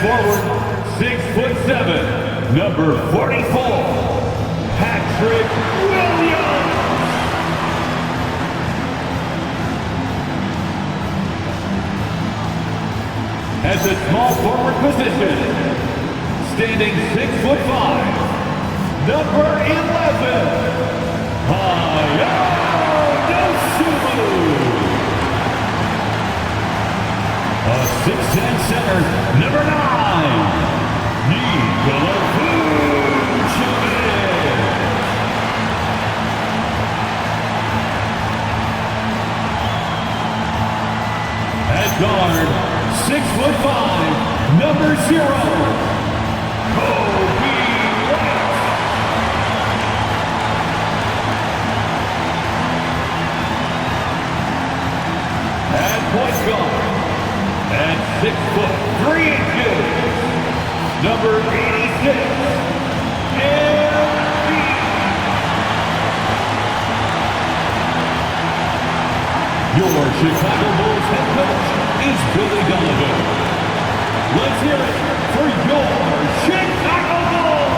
forward, 6'7", number 44, Patrick Williams. At the small forward position, standing 6'5", number 11, a 6'10" center, number 9, PAYCHECK. At guard, 6'5", number 0, Coby. At point guard, at 6'3", number 86, Your Chicago Bulls head coach is Billy Donovan. Let's hear it for your Chicago Bulls!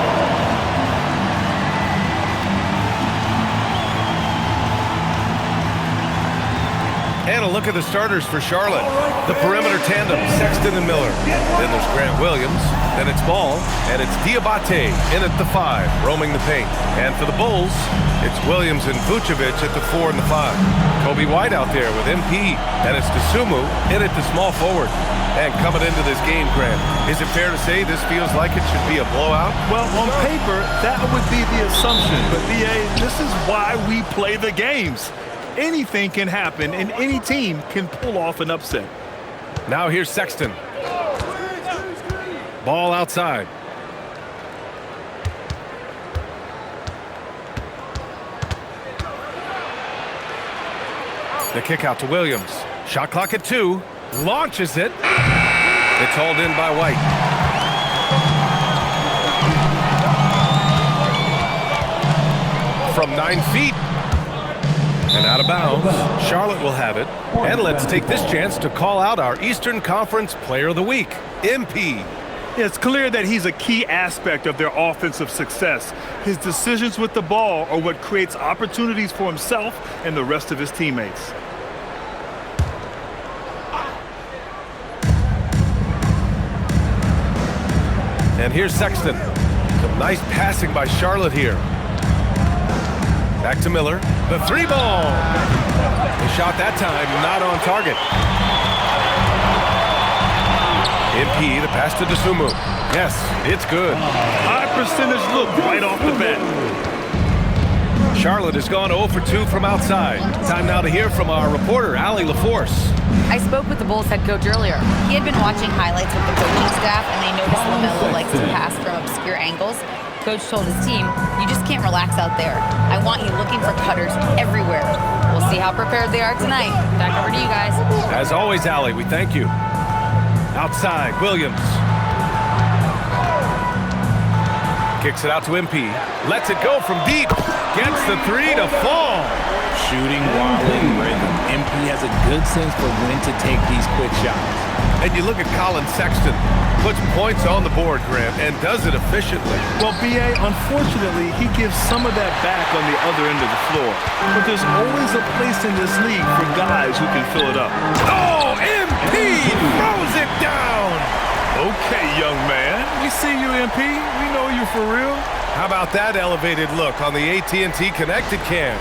And a look at the starters for Charlotte. The perimeter tandem, Sexton and Miller. Then there's Grant Williams. Then it's Ball. And it's Diabate in at the 5, roaming the paint. And for the Bulls, it's Williams and Vucevic at the 4 and the 5. Coby White out there with MP. And it's Dosunmu in at the small forward. And coming into this game, Grant, is it fair to say this feels like it should be a blowout? Well, on paper, that would be the assumption. But, BA, this is why we play the games. Anything can happen, and any team can pull off an upset. Now here's Sexton. Ball outside. The kick out to Williams. Shot clock at 2. Launches it. It's hauled in by White. From 9 feet. And out of bounds. Charlotte will have it. And let's take this chance to call out our Eastern Conference Player of the Week, MP. It's clear that he's a key aspect of their offensive success. His decisions with the ball are what creates opportunities for himself and the rest of his teammates. And here's Sexton. Some nice passing by Charlotte here. Back to Miller. The 3 ball. The shot that time not on target. MP, the pass to Dosunmu. Yes, it's good. High percentage look right off the bat. Charlotte has gone 0 for 2 from outside. Time now to hear from our reporter, Allie LaForce. I spoke with the Bulls head coach earlier. He had been watching highlights with the coaching staff, and they noticed LaMelo likes to pass from obscure angles. Coach told his team, you just can't relax out there. I want you looking for cutters everywhere. We'll see how prepared they are tonight. Back over to you guys. As always, Allie, we thank you. Outside, Williams. Kicks it out to MP. Lets it go from deep. Gets the 3 to fall. Shooting while in rhythm. MP has a good sense for when to take these quick shots. And you look at Colin Sexton. Puts points on the board, Grant, and does it efficiently. Well, BA, unfortunately, he gives some of that back on the other end of the floor. But there's always a place in this league for guys who can fill it up. Oh, MP throws it down. Okay, young man. We see you, MP. We know you for real. How about that elevated look on the AT&T Connected Cam?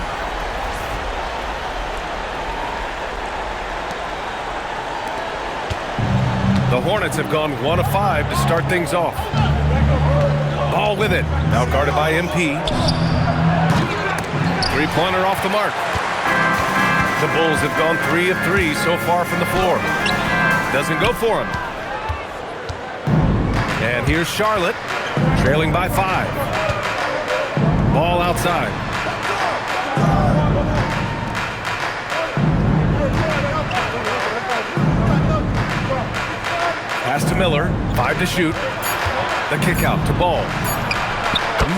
The Hornets have gone 1 of 5 to start things off. Ball with it. Now guarded by MP. 3-pointer off the mark. The Bulls have gone 3 of 3 so far from the floor. Doesn't go for him. And here's Charlotte, trailing by 5. Ball outside. Pass to Miller, 5 to shoot. The kick out to Ball.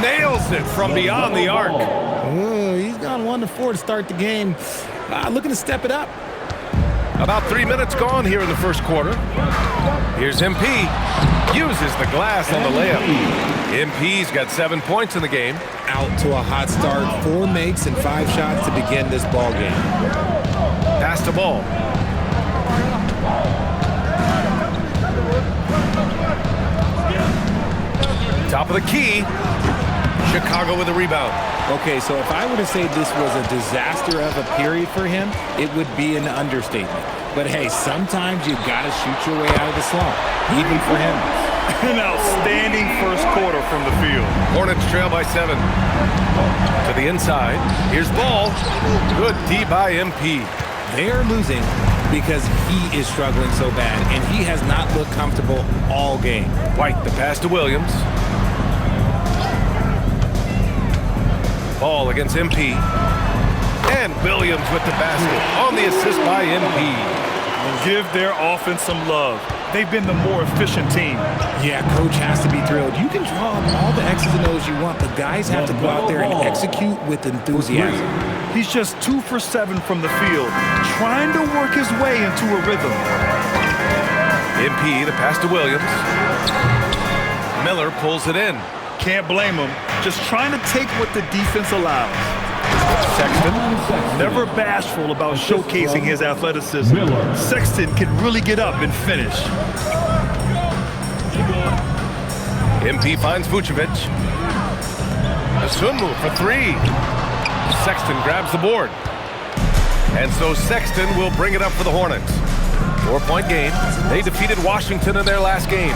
Nails it from beyond the arc. He's gone 1 to 4 to start the game. Looking to step it up. About 3 minutes gone here in the first quarter. Here's MP. Uses the glass on the layup. MP's got 7 points in the game. Out to a hot start, 4 makes and 5 shots to begin this ball game. Pass the ball. Top of the key. Chicago with a rebound. Okay, so if I were to say this was a disaster of a period for him, it would be an understatement. But hey, sometimes you gotta shoot your way out of the slump, even for him. An outstanding first quarter from the field. Hornets trail by 7. To the inside. Here's ball. Good D by MP. They are losing because he is struggling so bad, and he has not looked comfortable all game. White, the pass to Williams. Ball against MP. And Williams with the basket on the assist by MP. Give their offense some love. They've been the more efficient team. Yeah, coach has to be thrilled. You can draw up all the X's and O's you want, but guys have to go out there and execute with enthusiasm. He's just 2 for 7 from the field, trying to work his way into a rhythm. MP, the pass to Williams. Miller pulls it in. Can't blame him. Just trying to take what the defense allows. Sexton. Never bashful about showcasing his athleticism. Sexton can really get up and finish. MP finds Vucevic. Dosunmu for 3. Sexton grabs the board. And so Sexton will bring it up for the Hornets. 4-point game. They defeated Washington in their last game.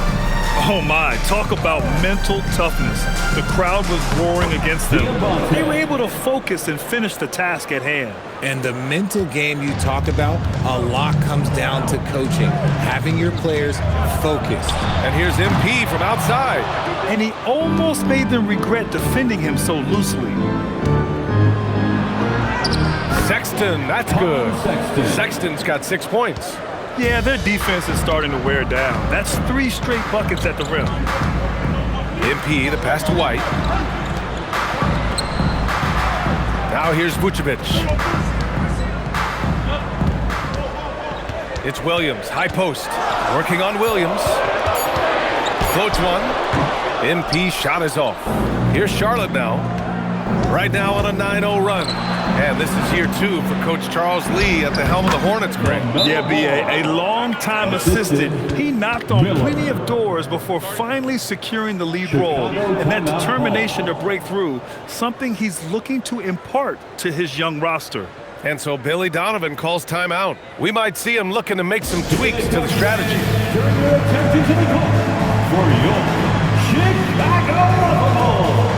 Oh my, talk about mental toughness. The crowd was roaring against them. They were able to focus and finish the task at hand. And the mental game you talk about, a lot comes down to coaching, having your players focused. And here's MP from outside. And he almost made them regret defending him so loosely. Sexton, that's good. Sexton's got 6 points. Yeah, their defense is starting to wear down. That's 3 straight buckets at the rim. MP, the pass to White. Now here's Vucevic. It's Williams, high post. Working on Williams. Floats one. MP shot is off. Here's Charlotte now. Right now on a 9-0 run. And this is year 2 for Coach Charles Lee at the helm of the Hornets, Greg. Yeah, B.A., a long-time assistant. He knocked on plenty of doors before finally securing the lead role. And that determination to break through, something he's looking to impart to his young roster. And so Billy Donovan calls timeout. We might see him looking to make some tweaks to the strategy. Turn your attention to the court for your Chicago Bulls.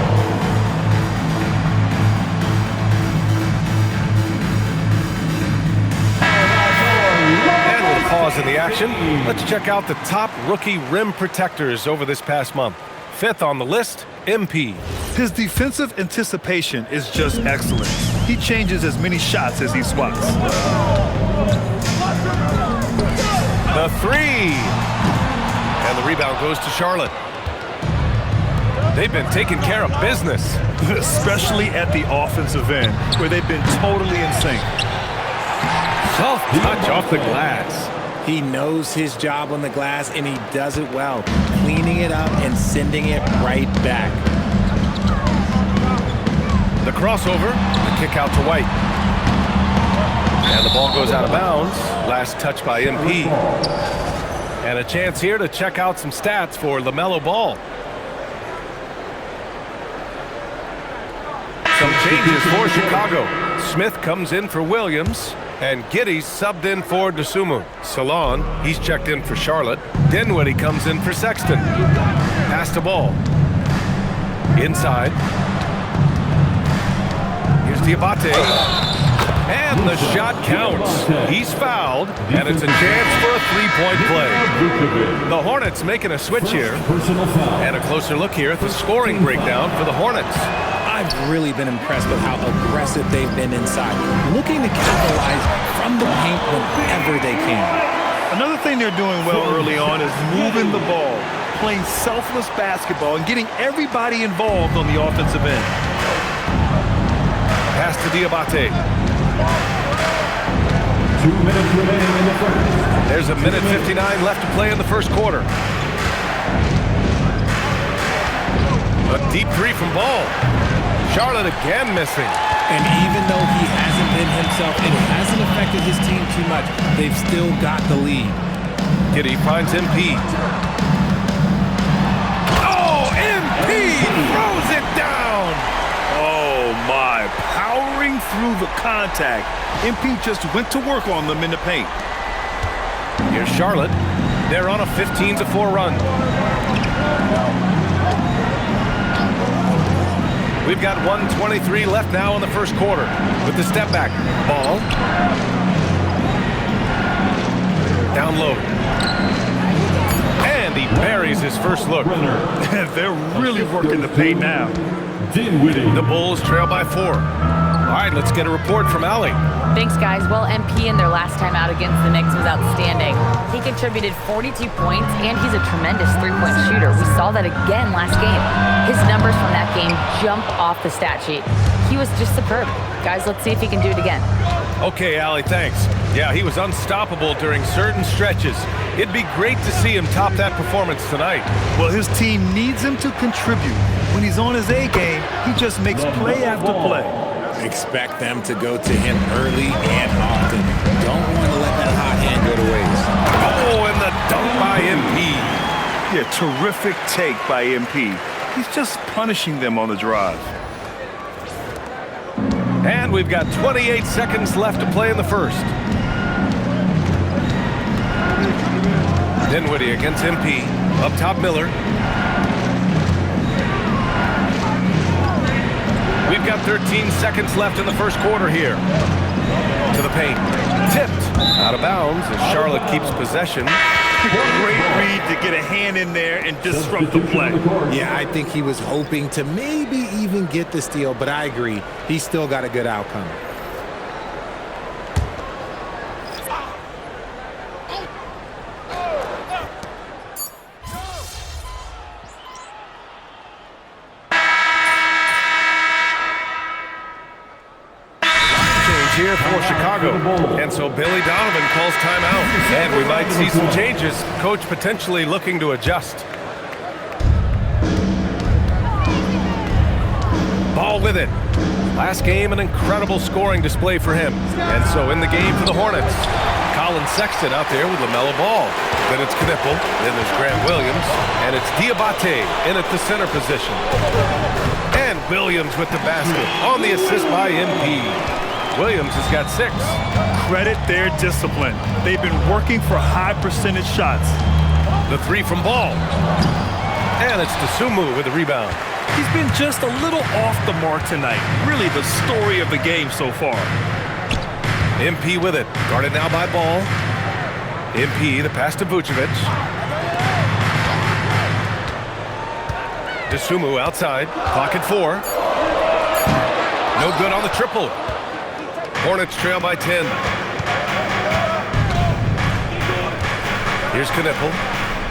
Pause in the action. Let's check out the top rookie rim protectors over this past month. 5th on the list, MP. His defensive anticipation is just excellent. He changes as many shots as he swats. The 3. And the rebound goes to Charlotte. They've been taking care of business. Especially at the offensive end, where they've been totally in sync. Soft touch off the glass. He knows his job on the glass, and he does it well, cleaning it up and sending it right back. The crossover, the kick out to White. And the ball goes out of bounds. Last touch by MP. And a chance here to check out some stats for LaMelo Ball. Some changes for Chicago. Smith comes in for Williams. And Giddey's subbed in for Dosunmu. Salon, he's checked in for Charlotte. Dinwiddie comes in for Sexton. Pass the ball. Inside. Here's Diabate. And the shot counts. He's fouled, and it's a chance for a 3-point play. The Hornets making a switch here. And a closer look here at the scoring breakdown for the Hornets. I've really been impressed with how aggressive they've been inside, looking to capitalize from the paint whenever they can. Another thing they're doing well early on is moving the ball, playing selfless basketball, and getting everybody involved on the offensive end. Pass to Diabate. 2 minutes remaining in the first. There's a minute 59 left to play in the first quarter. A deep three from Ball. Charlotte again missing. And even though he hasn't been himself, it hasn't affected his team too much. They've still got the lead. Giddy finds MP. Oh, MP throws it down. Oh, my. Powering through the contact. MP just went to work on them in the paint. Here's Charlotte. They're on a 15-4 run. We've got 1:23 left now in the first quarter. With the step back. Ball. Down low. And he buries his first look. They're really working the paint now. The Bulls trail by 4. All right, let's get a report from Allie. Thanks, guys. Well, MP in their last time out against the Knicks was outstanding. He contributed 42 points, and he's a tremendous three-point shooter. We saw that again last game. His numbers from that game jump off the stat sheet. He was just superb. Guys, let's see if he can do it again. Okay, Allie, thanks. Yeah, he was unstoppable during certain stretches. It'd be great to see him top that performance tonight. Well, his team needs him to contribute. When he's on his A game, he just makes play after play. Expect them to go to him early and often. Don't want to let that hot hand go to waste. Oh, and the dunk by MP. Yeah, terrific take by MP. He's just punishing them on the drive. And we've got 28 seconds left to play in the first. Dinwiddie against MP. Up top, Miller. We've got 13 seconds left in the first quarter here. To the paint. Tipped. Out of bounds as Charlotte keeps possession. Great read to get a hand in there and disrupt the play. Yeah, I think he was hoping to maybe even get the steal, but I agree. He's still got a good outcome. Here for Chicago. And so Billy Donovan calls timeout. And we might see some changes. Coach potentially looking to adjust. Ball with it. Last game, an incredible scoring display for him. And so in the game for the Hornets, Colin Sexton out there with LaMelo Ball. Then it's Knipple. Then there's Grant Williams. And it's Diabate in at the center position. And Williams with the basket on the assist by MP. Williams has got 6. Credit their discipline. They've been working for high percentage shots. The 3 from Ball. And it's Dosunmu with the rebound. He's been just a little off the mark tonight. Really the story of the game so far. MP with it. Guarded now by Ball. MP, the pass to Vucevic. Dosunmu outside. Clock at 4. No good on the triple. Hornets trail by 10. Here's Knipple.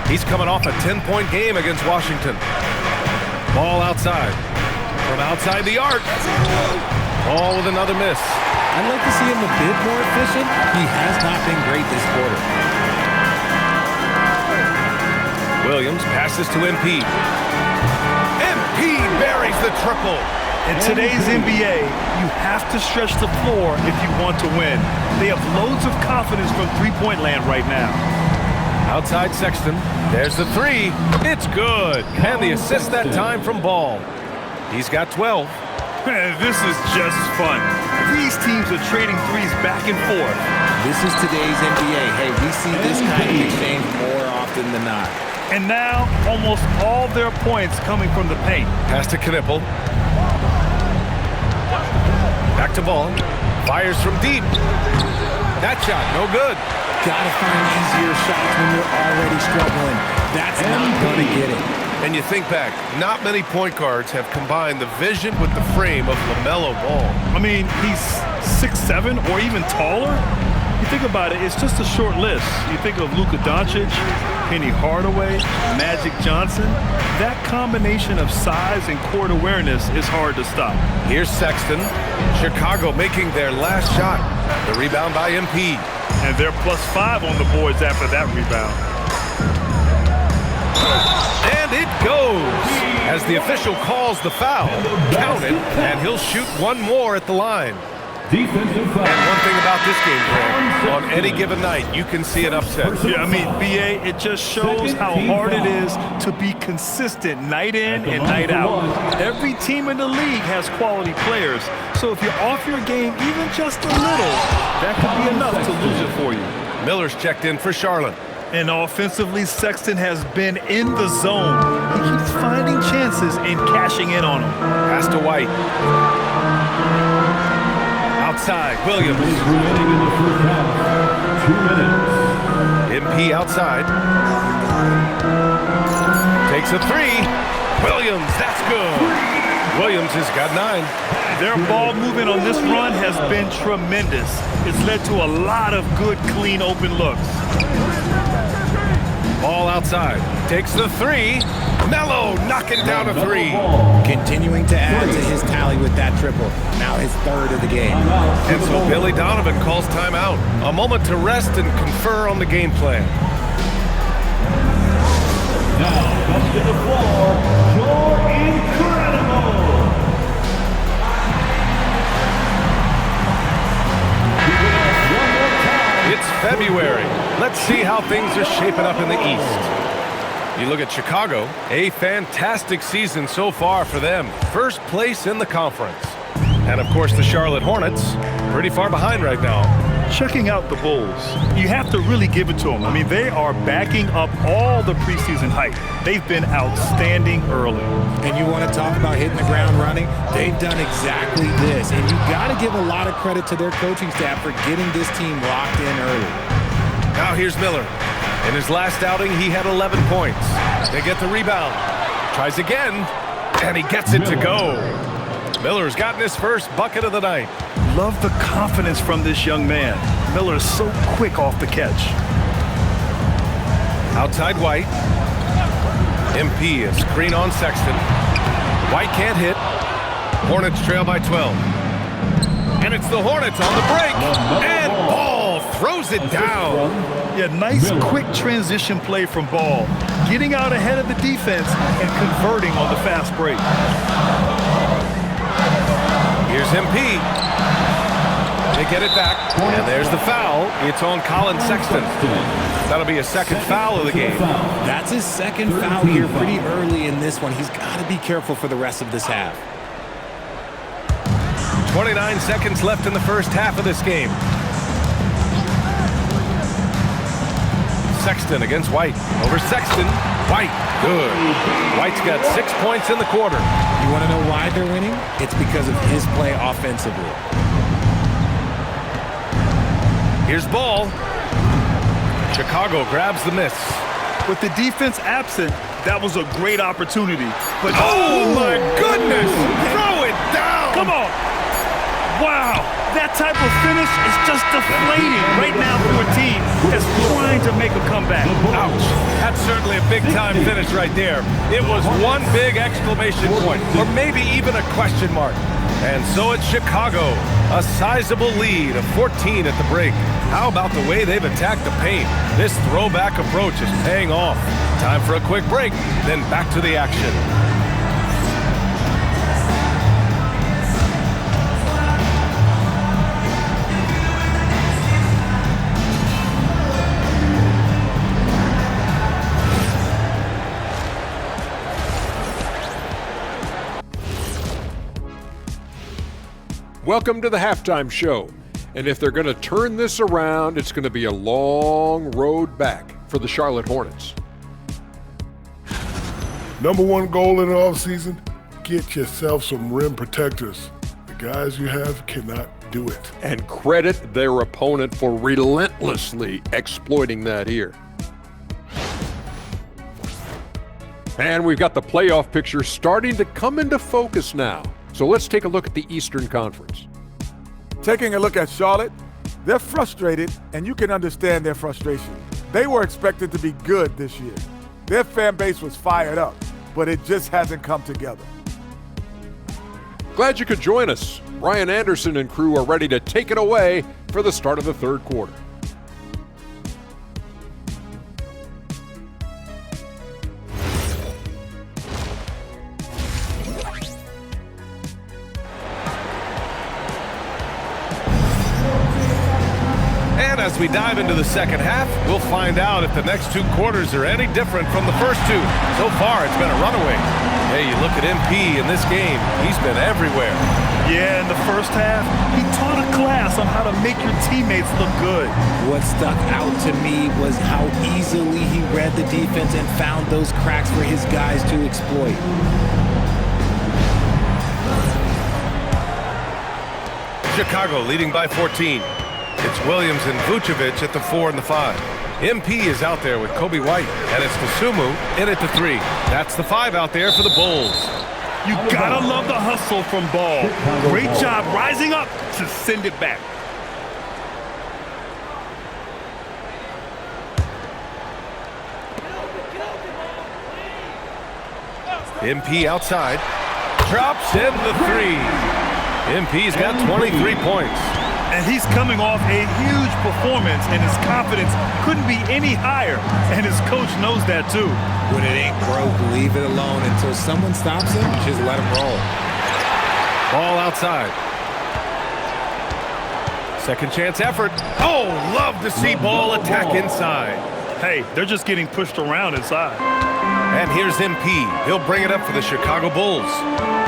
He's coming off a 10-point game against Washington. Ball outside. From outside the arc. Ball with another miss. I'd like to see him a bit more efficient. He has not been great this quarter. Williams passes to MP. MP buries the triple. In today's NBA, you have to stretch the floor if you want to win. They have loads of confidence from three-point land right now. Outside Sexton. There's the 3. It's good. And the assist that time from Ball. He's got 12. Man, this is just fun. These teams are trading threes back and forth. This is today's NBA. Hey, we see this kind of exchange more often than not. And now, almost all their points coming from the paint. Pass to Knipple. Back to Ball. Fires from deep. That shot, no good. Gotta find easier shots when you're already struggling. That's not gonna get it. And you think back, not many point guards have combined the vision with the frame of LaMelo Ball. I mean, he's 6'7" or even taller. You think about it, it's just a short list. You think of Luka Doncic, Penny Hardaway, Magic Johnson. That combination of size and court awareness is hard to stop. Here's Sexton. Chicago making their last shot. The rebound by MP. And they're +5 on the boards after that rebound. And it goes. As the official calls the foul, count it, and he'll shoot one more at the line. Defensive foul. And one thing about this game, Greg, on any given night, you can see an upset. Yeah, I mean, BA, it just shows how hard it is to be consistent night in and night out. Every team in the league has quality players, so if you're off your game even just a little, that could be enough to lose it for you. Miller's checked in for Charlotte. And offensively, Sexton has been in the zone. He keeps finding chances and cashing in on them. Pass to White. Outside, Williams. Remaining in the first half. 2 minutes. MP outside. Takes a three. Williams, that's good. Williams has got 9. Their ball movement on this run has been tremendous. It's led to a lot of good, clean, open looks. Ball outside. Takes the three. Mello knocking down a three. Continuing to add to his tally with that triple. Now his 3rd of the game. And so Billy Donovan calls timeout. A moment to rest and confer on the game plan. Now comes to the floor. You're incredible. It's February. Let's see how things are shaping up in the East. You look at Chicago, a fantastic season so far for them. First place in the conference. And of course the Charlotte Hornets, pretty far behind right now. Checking out the Bulls, you have to really give it to them. I mean, they are backing up all the preseason hype. They've been outstanding early. And you want to talk about hitting the ground running? They've done exactly this. And you got to give a lot of credit to their coaching staff for getting this team locked in early. Now here's Miller. In his last outing, he had 11 points. They get the rebound. Tries again, and he gets it to go. Miller's gotten his first bucket of the night. Love the confidence from this young man. Miller is so quick off the catch. Outside White. MP a screen on Sexton. White can't hit. Hornets trail by 12. And it's the Hornets on the break. And Ball throws it down. Yeah, nice quick transition play from Ball. Getting out ahead of the defense and converting on the fast break. Here's MP. They get it back, and there's the foul. It's on Colin Sexton. That'll be a second foul of the game. That's his second foul here pretty early in this one. He's got to be careful for the rest of this half. 29 seconds left in the first half of this game. Sexton against White. Over Sexton. White. Good. White's got 6 points in the quarter. You want to know why they're winning? It's because of his play offensively. Here's Ball. Chicago grabs the miss. With the defense absent, that was a great opportunity. But oh my goodness! Throw it down! Come on! Wow! That type of finish is just deflating right now for a team that's trying to make a comeback. Ouch. That's certainly a big-time finish right there. It was one big exclamation point, or maybe even a question mark. And so it's Chicago, a sizable lead of 14 at the break. How about the way they've attacked the paint? This throwback approach is paying off. Time for a quick break, then back to the action. Welcome to the halftime show. And if they're going to turn this around, it's going to be a long road back for the Charlotte Hornets. Number one goal in the offseason, get yourself some rim protectors. The guys you have cannot do it. And credit their opponent for relentlessly exploiting that here. And we've got the playoff picture starting to come into focus now. So let's take a look at the Eastern Conference. Taking a look at Charlotte, they're frustrated, and you can understand their frustration. They were expected to be good this year. Their fan base was fired up, but it just hasn't come together. Glad you could join us. Ryan Anderson and crew are ready to take it away for the start of the third quarter. as we dive into the second half, we'll find out if the next 2 quarters are any different from the first 2. So far, it's been a runaway. Hey, you look at MP in this game, he's been everywhere. Yeah, in the first half, he taught a class on how to make your teammates look good. What stuck out to me was how easily he read the defense and found those cracks for his guys to exploit. Chicago leading by 14. It's Williams and Vucevic at the 4 and the 5. MP is out there with Coby White, and it's Kusumu in at the 3. That's the 5 out there for the Bulls. You gotta love the hustle from Ball. Great job rising up to send it back. MP outside, drops in the 3. MP's got 23 points. And he's coming off a huge performance, and his confidence couldn't be any higher. And his coach knows that too. When it ain't broke, leave it alone until someone stops him. Just let him roll. Ball outside. Second chance effort. Oh, love to see Ball attack inside. Hey, they're just getting pushed around inside. And here's MP. He'll bring it up for the Chicago Bulls.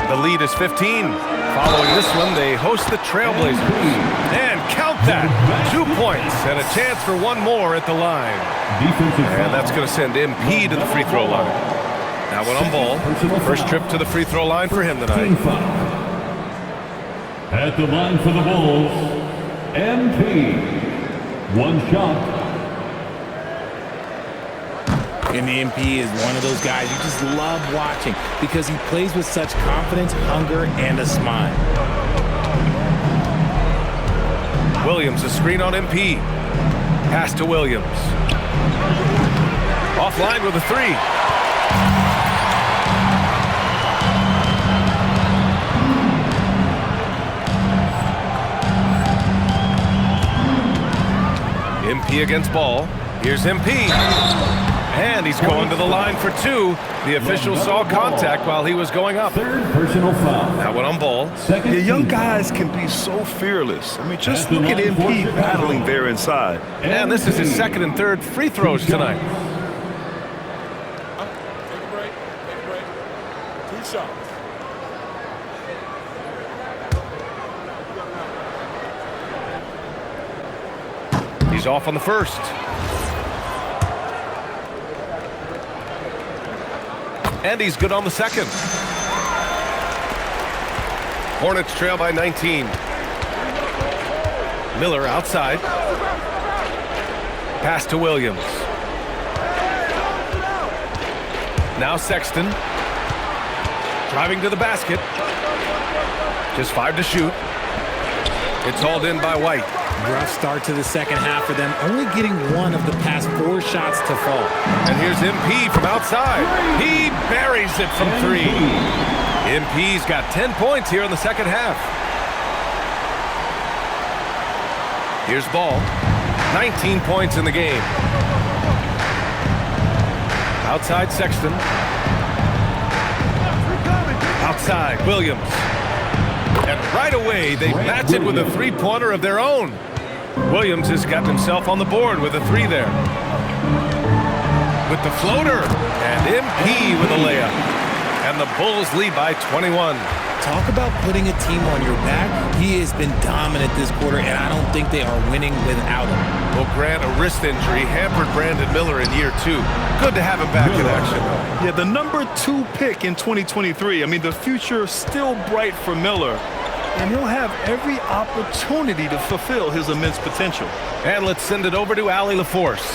The lead is 15. Following this one, they host the Trailblazers. And count that. 2 points and a chance for one more at the line. And that's going to send MP to the free throw line. Now one on Ball. First trip to the free throw line for him tonight. At the line for the Bulls, MP. One shot. And the MP is one of those guys you just love watching because he plays with such confidence, hunger, and a smile. Williams, a screen on MP. Pass to Williams. Offline with a 3. MP against Ball. Here's MP. And he's going to the line for 2. The official saw contact while he was going up. Third personal foul. Now one on Ball. The young guys can be so fearless. I mean, just look at MP battling there inside. And this is his second and third free throws tonight. Take a break. 2 shots. He's off on the first. And he's good on the second. Hornets trail by 19. Miller outside. Pass to Williams. Now Sexton. Driving to the basket. Just 5 to shoot. It's hauled in by White. Rough start to the second half for them, only getting 1 of the past 4 shots to fall. And here's MP from outside. He buries it from 3. MP's got 10 points here in the second half. Here's Ball. 19 points in the game. Outside Sexton. Outside Williams. And right away, they match it with a 3-pointer of their own. Williams has got himself on the board with a 3 there. With the floater, and MP with a layup. And the Bulls lead by 21. Talk about putting a team on your back. He has been dominant this quarter, and I don't think they are winning without him. Well, Grant, a wrist injury hampered Brandon Miller in year 2. Good to have him back in action, though. Yeah, the number 2 pick in 2023. I mean, the future is still bright for Miller. And he'll have every opportunity to fulfill his immense potential. And let's send it over to Allie LaForce.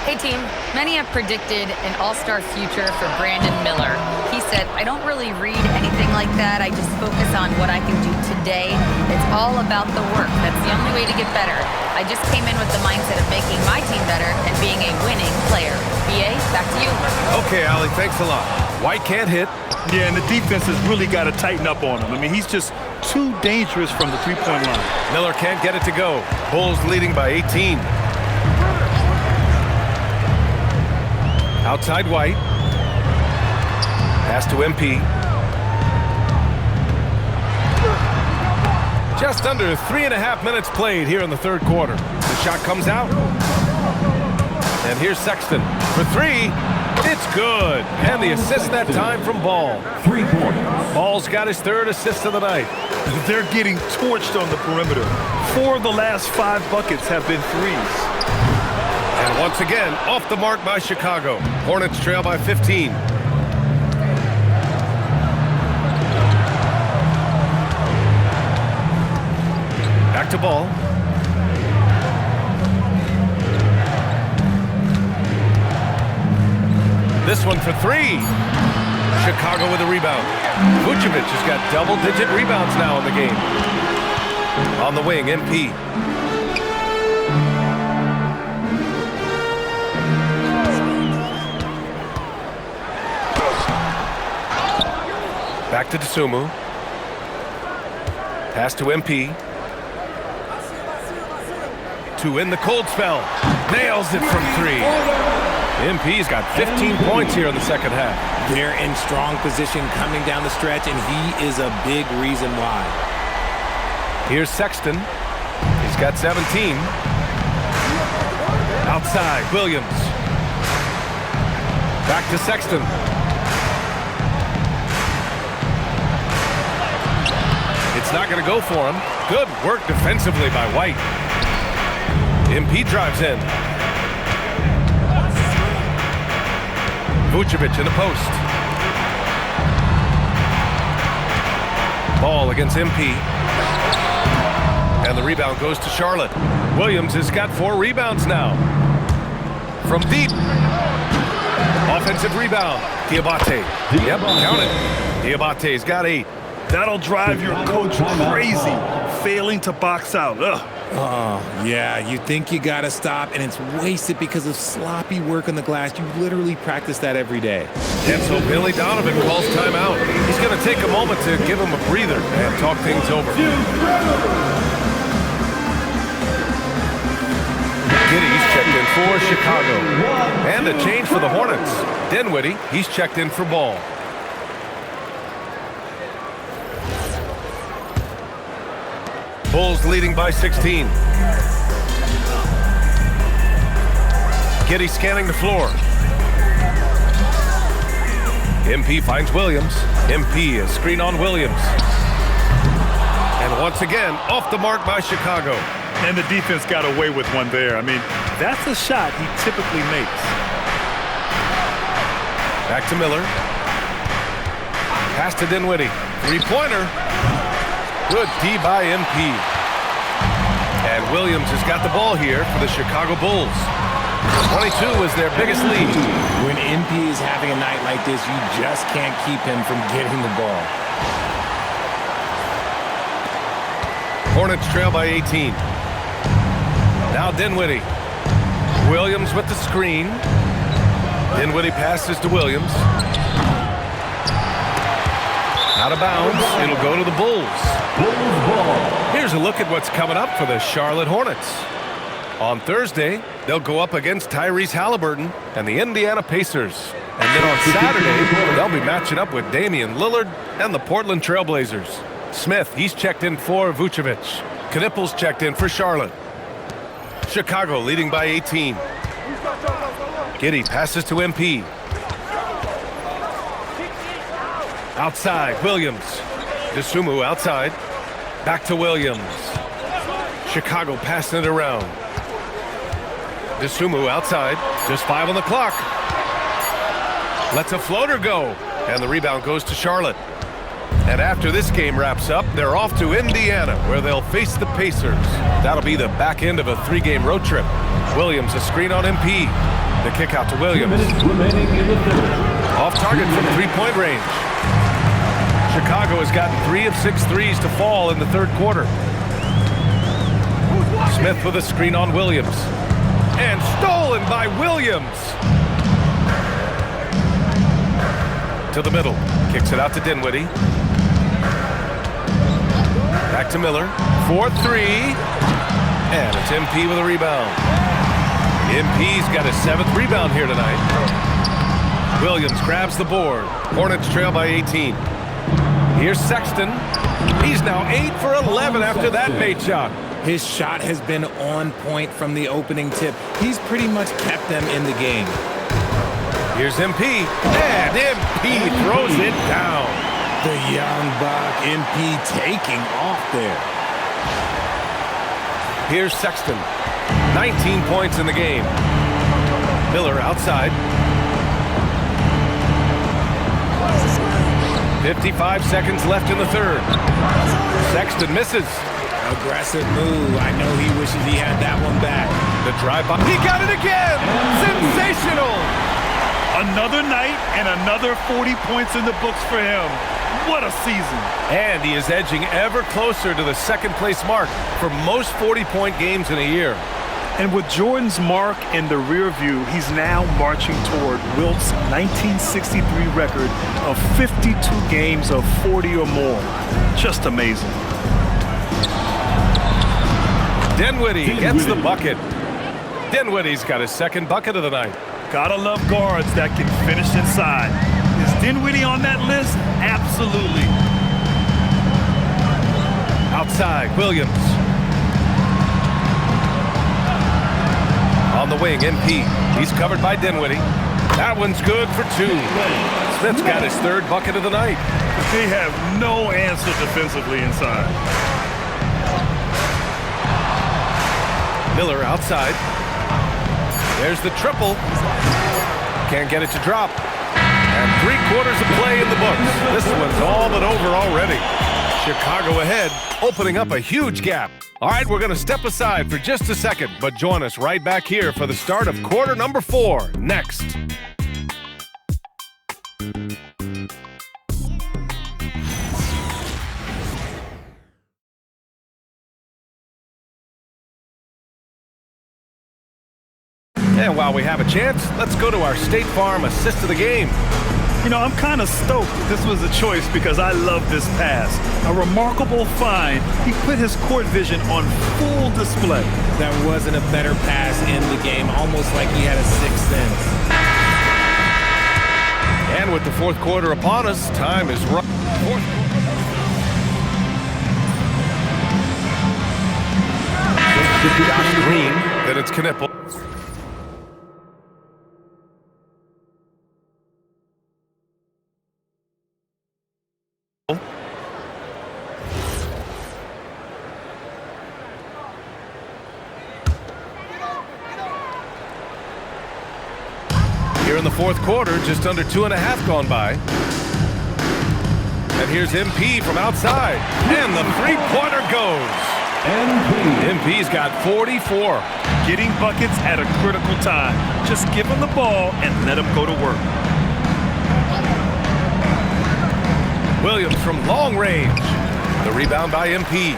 Hey team, many have predicted an all-star future for Brandon Miller. He said, I don't really read anything like that. I just focus on what I can do today. It's all about the work. That's the only way to get better. I just came in with the mindset of making my team better and being a winning player. BA, back to you. Okay, Allie, thanks a lot. White can't hit. Yeah, and the defense has really got to tighten up on him. I mean, he's just too dangerous from the three-point line. Miller can't get it to go. Bulls leading by 18. Outside White. Pass to MP. Just under 3.5 minutes played here in the third quarter. The shot comes out. And here's Sexton for three. It's good. And the assist that time from Ball. 3 points. Ball's got his third assist of the night. They're getting torched on the perimeter. 4 of the last 5 buckets have been threes. And once again, off the mark by Chicago. Hornets trail by 15. Back to Ball. This one for three. Chicago with a rebound. Vucevic has got double-digit rebounds now in the game. On the wing, MP. Back to Dosunmu. Pass to MP. To in the cold spell. Nails it from three. MP's got 15 points here in the second half. They're in strong position coming down the stretch, and he is a big reason why. Here's Sexton. He's got 17. Outside, Williams. Back to Sexton. It's not going to go for him. Good work defensively by White. MP drives in. Vucevic in the post. Ball against MP. And the rebound goes to Charlotte. Williams has got 4 rebounds now. From deep. Offensive rebound. Diabate. Yep, count it. Diabate's got 8. That'll drive your coach crazy, failing to box out. Ugh. Oh, yeah, you think you got to stop, and it's wasted because of sloppy work on the glass. You literally practice that every day. And so Billy Donovan calls timeout. He's going to take a moment to give him a breather and talk things over. Giddy's checked in for Chicago. And a change for the Hornets. Dinwiddie, he's checked in for Ball. Bulls leading by 16. Giddy scanning the floor. MP finds Williams. MP, a screen on Williams. And once again, off the mark by Chicago. And the defense got away with one there. I mean, that's a shot he typically makes. Back to Miller. Pass to Dinwiddie. Three-pointer. Good D by MP. And Williams has got the ball here for the Chicago Bulls. 22 is their biggest lead. When MP is having a night like this, you just can't keep him from getting the ball. Hornets trail by 18. Now Dinwiddie. Williams with the screen. Dinwiddie passes to Williams. Out of bounds. It'll go to the Bulls. Bulls ball. Here's a look at what's coming up for the Charlotte Hornets. On Thursday, they'll go up against Tyrese Halliburton and the Indiana Pacers. And then on Saturday, they'll be matching up with Damian Lillard and the Portland Trailblazers. Smith, he's checked in for Vucevic. Knippel's checked in for Charlotte. Chicago leading by 18. Giddy passes to MP. Outside, Williams. Dosunmu outside. Back to Williams. Chicago passing it around. Dosunmu outside. Just 5 on the clock. Lets a floater go. And the rebound goes to Charlotte. And after this game wraps up, they're off to Indiana, where they'll face the Pacers. That'll be the back end of a 3-game road trip. Williams, a screen on MP. The kick out to Williams. 2 minutes remaining in the third. Off target from 3-point range. Chicago has gotten 3 of 6 threes to fall in the third quarter. Smith with a screen on Williams. And stolen by Williams. To the middle. Kicks it out to Dinwiddie. Back to Miller. 4-3. And it's MP with a rebound. MP's got his 7th rebound here tonight. Williams grabs the board. Hornets trail by 18. Here's Sexton. He's now 8 for 11 after that bait shot. His shot has been on point from the opening tip. He's pretty much kept them in the game. Here's MP, and MP throws it down. The young buck, MP taking off there. Here's Sexton, 19 points in the game. Miller outside. 55 seconds left in the third. Sexton misses. Aggressive move. I know he wishes he had that one back. The drive by. He got it again! Sensational! Another night and another 40 points in the books for him. What a season. And he is edging ever closer to the second-place mark for most 40-point games in a year. And with Jordan's mark in the rear view, he's now marching toward Wilt's 1963 record of 52 games of 40 or more. Just amazing. Dinwiddie gets the bucket. Dinwiddie's got his second bucket of the night. Gotta love guards that can finish inside. Is Dinwiddie on that list? Absolutely. Outside, Williams. On the wing, MP. He's covered by Dinwiddie. That one's good for two. Smith's got his third bucket of the night. They have no answer defensively inside. Miller outside. There's the triple. Can't get it to drop. And 3/4 of play in the books. This one's all but over already. Chicago ahead, opening up a huge gap. All right, we're going to step aside for just a second, but join us right back here for the start of quarter number 4 next. And while we have a chance, let's go to our State Farm assist of the game. You know, I'm kind of stoked this was a choice because I love this pass. A remarkable find. He put his court vision on full display. That wasn't a better pass in the game, almost like he had a sixth sense. And with the fourth quarter upon us, time is right. Josh Green, then it's Knipple. Here in the fourth quarter, just under 2.5 gone by. And here's MP from outside. And the three-pointer goes. MP's got 44. Getting buckets at a critical time. Just give him the ball and let him go to work. Williams from long range. The rebound by MP.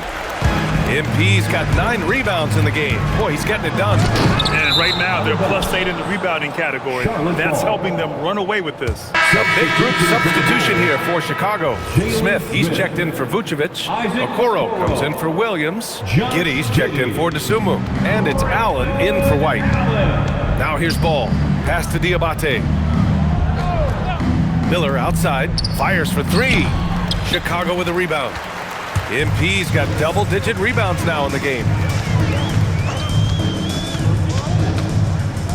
MP's got 9 rebounds in the game. Boy, he's getting it done. And right now, they're +8 in the rebounding category. That's helping them run away with this. Big group substitution here for Chicago. Smith, he's checked in for Vucevic. Okoro comes in for Williams. Giddey's checked in for DeSumo. And it's Allen in for White. Now here's Ball. Pass to Diabate. Miller outside. Fires for 3. Chicago with a rebound. MP's got double-digit rebounds now in the game.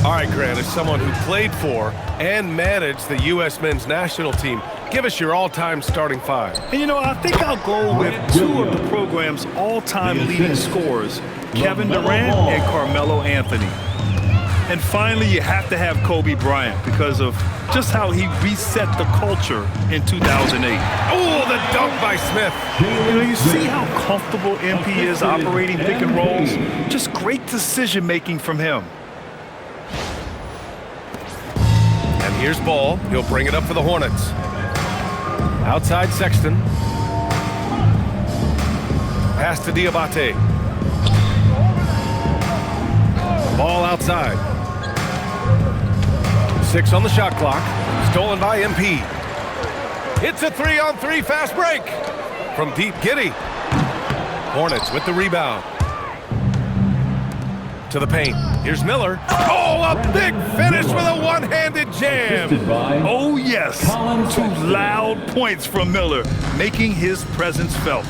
All right, Grant, as someone who played for and managed the U.S. men's national team, give us your all-time starting 5. And, you know, I think I'll go with 2 of the program's all-time leading scorers, Kevin Durant and Carmelo Anthony. And finally, you have to have Kobe Bryant because of just how he reset the culture in 2008. Oh, the dunk by Smith. You know, you see how comfortable MP is operating pick and rolls. Just great decision-making from him. And here's Ball. He'll bring it up for the Hornets. Outside Sexton. Pass to Diabate. Ball outside. 6 on the shot clock. Stolen by MP. It's a 3-on-3 fast break. From deep, Giddey. Hornets with the rebound. to the paint. Here's Miller. Oh, a big finish with a one-handed jam. Oh, yes. Two loud points from Miller, making his presence felt.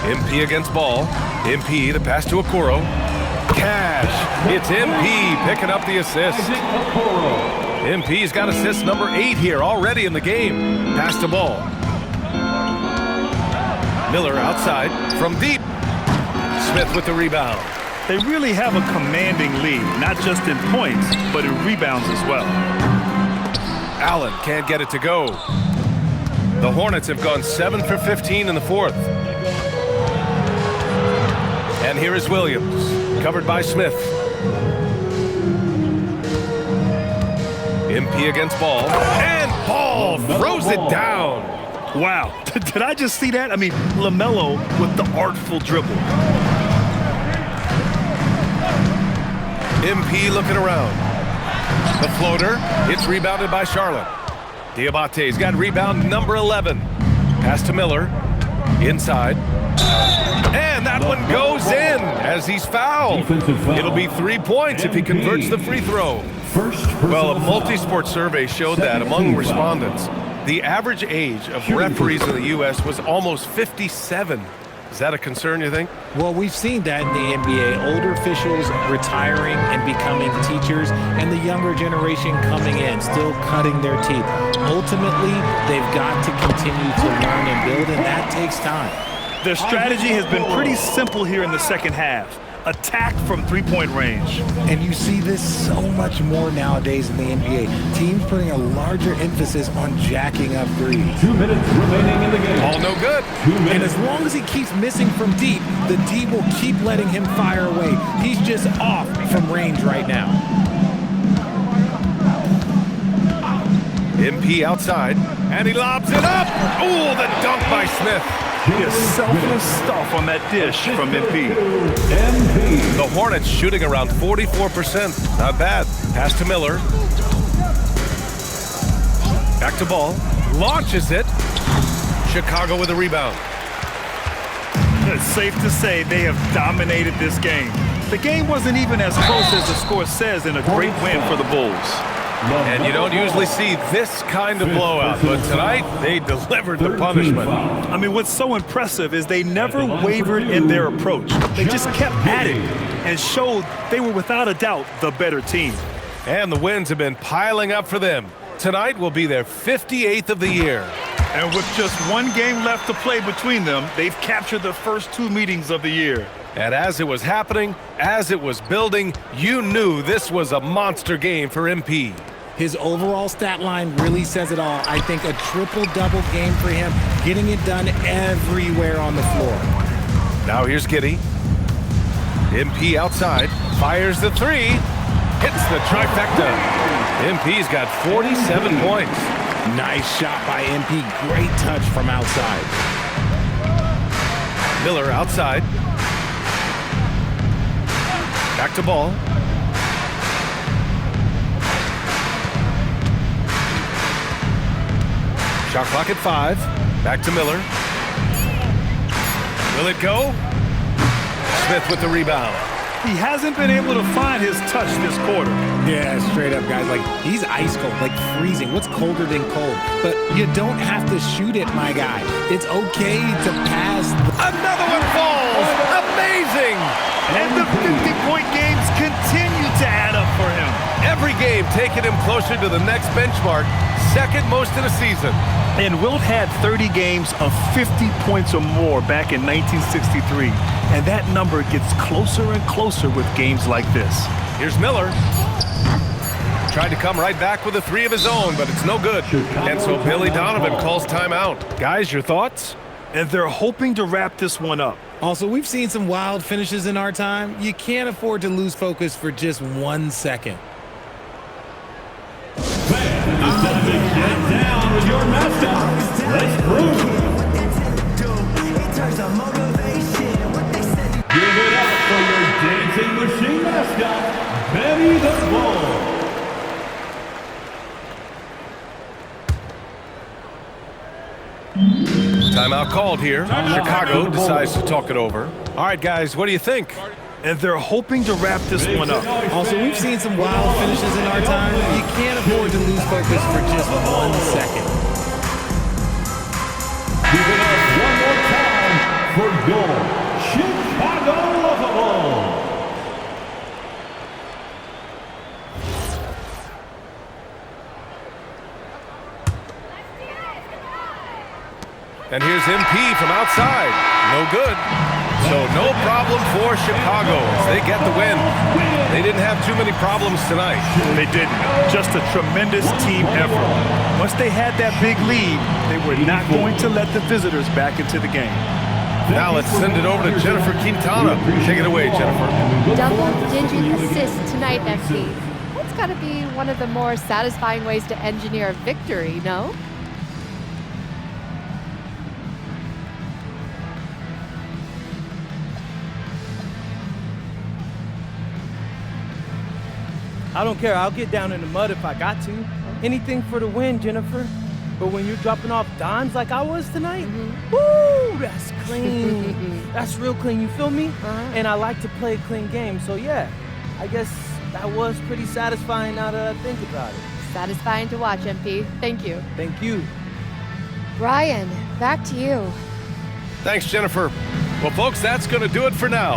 MP against Ball. MP, the pass to Okoro. Cash. It's MP picking up the assist. MP's got assist number 8 here already in the game. Pass to Ball. Miller outside from deep. Smith with the rebound. They really have a commanding lead, not just in points, but in rebounds as well. Allen can't get it to go. The Hornets have gone 7 for 15 in the fourth. And here is Williams, covered by Smith. MP against Ball, and Ball throws it down. Wow, did I just see that? I mean, LaMelo with the artful dribble. MP looking around. The floater, it's rebounded by Charlotte. Diabate's got rebound number 11. Pass to Miller, inside. And that one goes in as he's fouled. It'll be 3 points if he converts the free throw. Well, a multi-sport survey showed that among respondents, the average age of referees in the U.S. was almost 57. Is that a concern, you think? Well, we've seen that in the NBA. Older officials retiring and becoming teachers, and the younger generation coming in, still cutting their teeth. Ultimately, they've got to continue to learn and build, and that takes time. Their strategy has been pretty simple here in the second half. Attack from three-point range. And you see this so much more nowadays in the NBA. Teams putting a larger emphasis on jacking up threes. 2 minutes remaining in the game. All no good. And as long as he keeps missing from deep, the D will keep letting him fire away. He's just off from range right now. MP outside, and he lobs it up. Oh, the dunk by Smith. Just selfless stuff on that dish from MP. The Hornets shooting around 44%. Not bad. Pass to Miller. Back to Ball. Launches it. Chicago with a rebound. It's safe to say they have dominated this game. The game wasn't even as close as the score says, and a great win for the Bulls. And you don't usually see this kind of blowout, but tonight they delivered the punishment. I mean, what's so impressive is they never wavered in their approach. They just kept at it and showed they were without a doubt the better team. And the wins have been piling up for them. Tonight will be their 58th of the year. And with just one game left to play between them, they've captured the first 2 meetings of the year. And as it was happening, as it was building, you knew this was a monster game for MP. His overall stat line really says it all. I think a triple-double game for him, getting it done everywhere on the floor. Now here's Giddey. MP outside, fires the 3, hits the trifecta. MP's got 47 points. Nice shot by MP. Great touch from outside. Miller outside. Back to Ball. Shot clock at 5. Back to Miller. Will it go? Smith with the rebound. He hasn't been able to find his touch this quarter. Yeah, straight up, guys. Like, he's ice cold, like freezing. What's colder than cold? But you don't have to shoot it, my guy. It's okay to pass. Another one falls. Amazing. And the 50-point games continue to add up for him. Every game taking him closer to the next benchmark, second most in a season. And Wilt had 30 games of 50 points or more back in 1963. And that number gets closer and closer with games like this. Here's Miller. Tried to come right back with a 3 of his own, but it's no good. And so Billy Donovan calls timeout. Guys, your thoughts? And they're hoping to wrap this one up. Also, we've seen some wild finishes in our time. You can't afford to lose focus for just 1 second. It's time to get down with your mascot. Let's groove. Give it up for your dancing machine mascot, Benny the Bull. Timeout called here. Chicago decides to talk it over. All right, guys, what do you think? And they're hoping to wrap this one up. Also, we've seen some wild finishes in our time. You can't afford to lose focus for just 1 second. Give it up one more time for your Chicago Loveable. And here's MP from outside. No good. So no problem for Chicago as they get the win. They didn't have too many problems tonight. They didn't. Just a tremendous team effort. Once they had that big lead, they were not going to let the visitors back into the game. Now let's send it over to Jennifer Quintana. Take it away, Jennifer. Double-digit assists tonight, FC. That's got to be one of the more satisfying ways to engineer a victory, no? I don't care. I'll get down in the mud if I got to. Anything for the win, Jennifer. But when you're dropping off dimes like I was tonight, woo, that's clean. That's real clean, you feel me? And I like to play a clean game, so yeah, I guess that was pretty satisfying now that I think about it. Satisfying to watch, MP. Thank you. Thank you. Brian, back to you. Thanks, Jennifer. Well, folks, that's going to do it for now.